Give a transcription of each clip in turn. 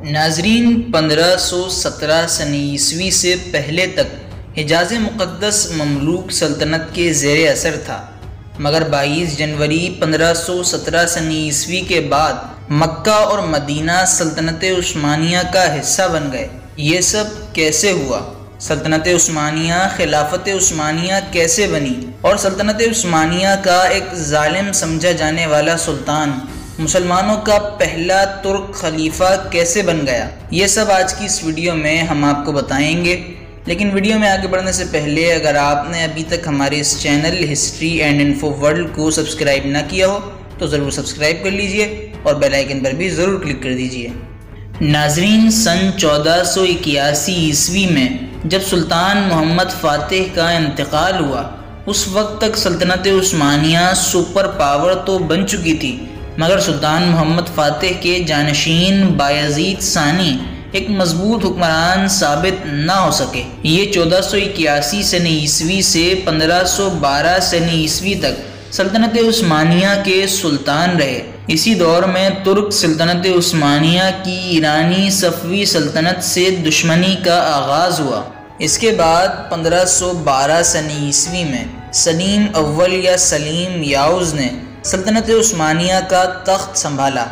ناظرین، 1517 سنی عیسوی سے پہلے تک حجاز مقدس مملوک سلطنت کے زیر اثر تھا، مگر 22 جنوری 1517 سنی عیسوی کے بعد مکہ اور مدینہ سلطنت عثمانیہ کا حصہ بن گئے۔ یہ سب کیسے ہوا؟ سلطنت عثمانیہ خلافت عثمانیہ کیسے بنی؟ اور سلطنت عثمانیہ کا ایک ظالم سمجھا جانے والا سلطان مسلمانوں کا پہلا ترک خلیفہ کیسے بن گیا؟ یہ سب آج کی اس ویڈیو میں ہم آپ کو بتائیں گے۔ لیکن ویڈیو میں آگے بڑھنے سے پہلے اگر آپ نے ابھی تک ہمارے اس channel History and Info World کو سبسکرائب نہ کیا ہو تو ضرور سبسکرائب کر لیجئے اور بیل آئیکن پر بھی ضرور کلک کر دیجئے۔ ناظرین، سن 1481 عیسوی میں جب سلطان محمد فاتح کا انتقال ہوا، اس وقت تک سلطنت عثمانیہ سپر پاور تو بن چکی تھی، مگر سلطان محمد فاتح کے جانشین بایزید ثانی ایک مضبوط حکمران ثابت نہ ہو سکے۔ یہ 1481 سنی عیسوی سے 1512 سنی عیسوی تک سلطنت عثمانیہ کے سلطان رہے۔ اسی دور میں ترک سلطنت عثمانیہ کی ایرانی صفوی سلطنت سے دشمنی کا آغاز ہوا۔ اس کے بعد 1512 سنی عیسوی میں سلیم اول یا سلیم یاؤز نے سلطنت عثمانیہ کا تخت سنبھالا۔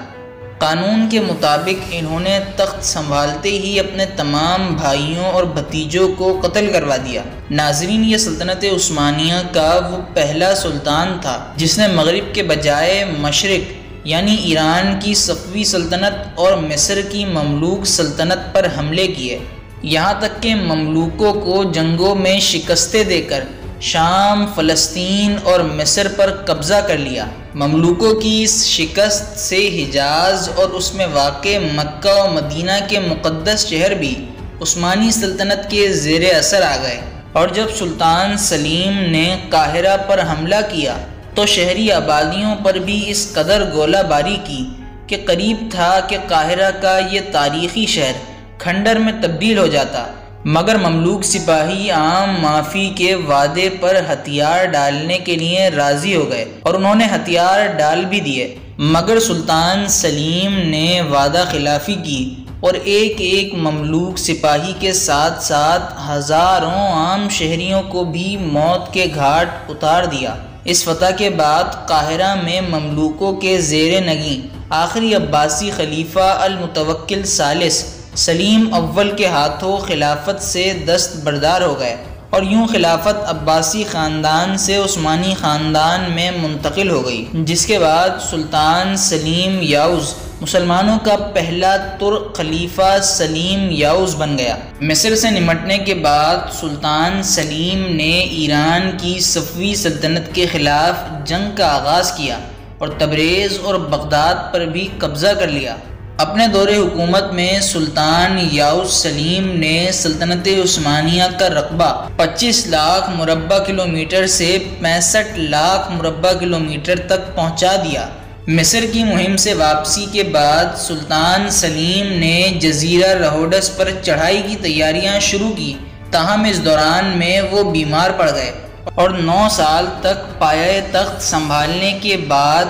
قانون کے مطابق انہوں نے تخت سنبھالتے ہی اپنے تمام بھائیوں اور بھتیجوں کو قتل کروا دیا۔ ناظرین، یہ سلطنت عثمانیہ کا وہ پہلا سلطان تھا جس نے مغرب کے بجائے مشرق یعنی ایران کی صفوی سلطنت اور مصر کی مملوک سلطنت پر حملے کیے، یہاں تک کہ مملوکوں کو جنگوں میں شکستیں دے کر شام، فلسطین اور مصر پر قبضہ کر لیا۔ مملوکوں کی اس شکست سے حجاز اور اس میں واقع مکہ و مدینہ کے مقدس شہر بھی عثمانی سلطنت کے زیر اثر آ گئے، اور جب سلطان سلیم نے قاہرہ پر حملہ کیا تو شہری آبادیوں پر بھی اس قدر گولہ باری کی کہ قریب تھا کہ قاہرہ کا یہ تاریخی شہر کھنڈر میں تبدیل ہو جاتا، مگر مملوک سپاہی عام معافی کے وعدے پر ہتھیار ڈالنے کے لیے راضی ہو گئے اور انہوں نے ہتھیار ڈال بھی دیے، مگر سلطان سلیم نے وعدہ خلافی کی اور ایک ایک مملوک سپاہی کے ساتھ ساتھ ہزاروں عام شہریوں کو بھی موت کے گھاٹ اتار دیا۔ اس فتح کے بعد قاہرہ میں مملوکوں کے زیر نگیں آخری عباسی خلیفہ المتوکل ثالث سلیم اول کے ہاتھوں خلافت سے دستبردار ہو گئے، اور یوں خلافت عباسی خاندان سے عثمانی خاندان میں منتقل ہو گئی، جس کے بعد سلطان سلیم یاؤز مسلمانوں کا پہلا ترک خلیفہ سلیم یاؤز بن گیا۔ مصر سے نمٹنے کے بعد سلطان سلیم نے ایران کی صفوی سلطنت کے خلاف جنگ کا آغاز کیا اور تبریز اور بغداد پر بھی قبضہ کر لیا۔ اپنے دور حکومت میں سلطان یاؤز سلیم نے سلطنت عثمانیہ کا رقبہ 25 لاکھ مربع کلومیٹر سے 65 لاکھ مربع کلومیٹر تک پہنچا دیا۔ مصر کی مہم سے واپسی کے بعد سلطان سلیم نے جزیرہ رہوڈس پر چڑھائی کی تیاریاں شروع کی، تاہم اس دوران میں وہ بیمار پڑ گئے اور 9 سال تک پایہ تخت سنبھالنے کے بعد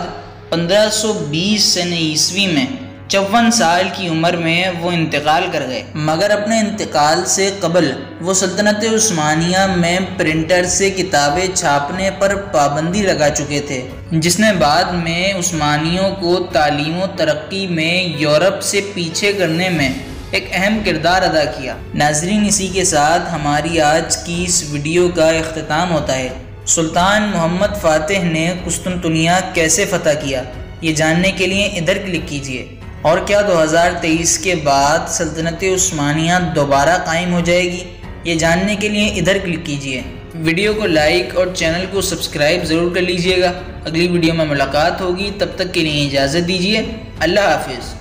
1520 سنی عیسوی میں 54 سال کی عمر میں وہ انتقال کر گئے، مگر اپنے انتقال سے قبل وہ سلطنت عثمانیہ میں پرنٹر سے کتابیں چھاپنے پر پابندی لگا چکے تھے، جس نے بعد میں عثمانیوں کو تعلیم و ترقی میں یورپ سے پیچھے کرنے میں ایک اہم کردار ادا کیا۔ ناظرین، اسی کے ساتھ ہماری آج کی اس ویڈیو کا اختتام ہوتا ہے۔ سلطان محمد فاتح نے قسطنطنیہ کیسے فتح کیا، یہ جاننے کے لیے ادھر کلک کیجیے۔ اور کیا 2023 کے بعد سلطنت عثمانیہ دوبارہ قائم ہو جائے گی، یہ جاننے کے لیے ادھر کلک کیجیے۔ ویڈیو کو لائک اور چینل کو سبسکرائب ضرور کر لیجیے گا۔ اگلی ویڈیو میں ملاقات ہوگی، تب تک کے لیے اجازت دیجیے۔ اللہ حافظ۔